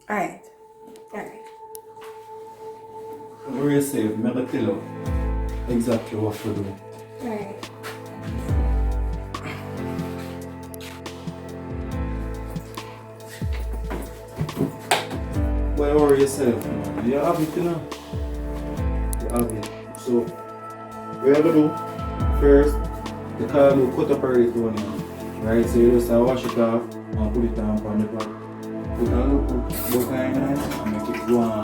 Alright. Alright. Where you say, I'm gonna tell you exactly what to do. Alright. Why worry yourself, man? You have it, you know? You have it. So, what you gonna do? First, the car will cut up already, Tony. Right? So you just wash it off and put it on the pot. Put a little butter in it and make it go on.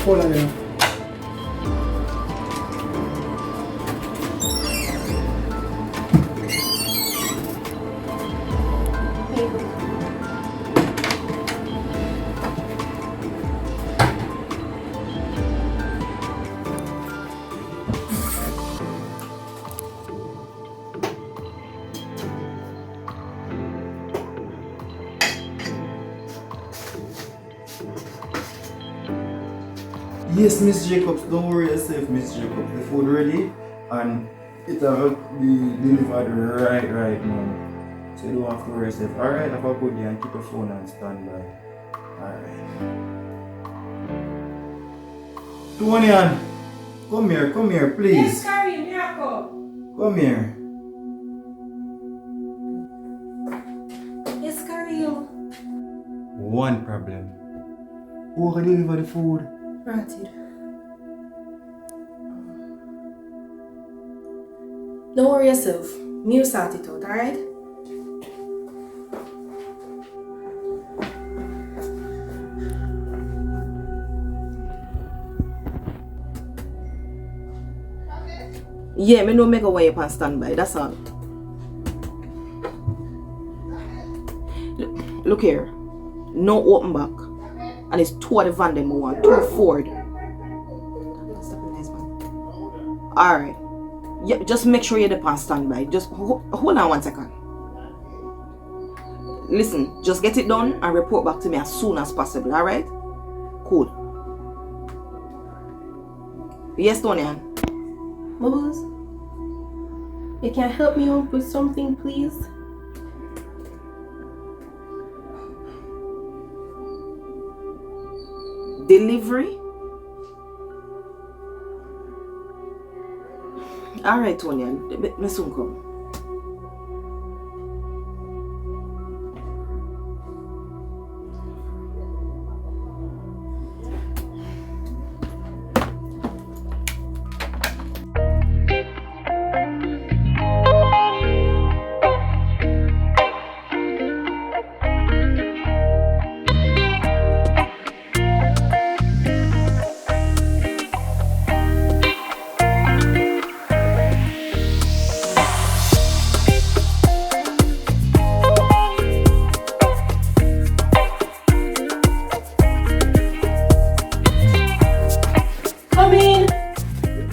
Follow me. Yes, Miss Jacobs, don't worry yourself, Miss Jacobs. The food ready and it will be delivered right now. So you don't have to worry yourself. Alright, have a good day and keep your phone on standby. Alright. Toni-Ann, come here, please. Yes, Karim, Yako. Come here. Yes, Karim. One problem. Who can deliver the food? Granted. Don't worry yourself. Me will sort it out, alright? Yeah, me no make a way up and standby, that's all. Look here. No open back. And it's two of the van them I want, 2 Ford. Alright. Yeah, just make sure you're the pan standby. Just hold on 1 second. Listen, just get it done and report back to me as soon as possible, alright? Cool. Yes, Toni-Ann. Bubbles, you can help me out with something, please? Delivery? Alright, Toni-Ann. Me soon come.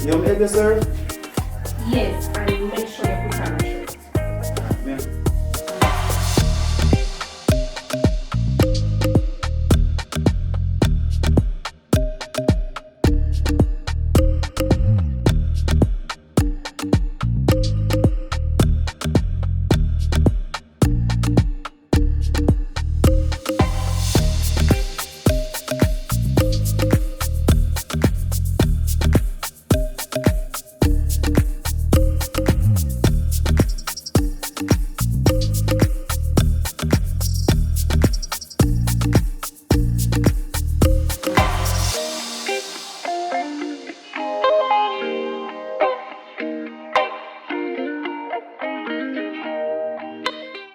You have sir?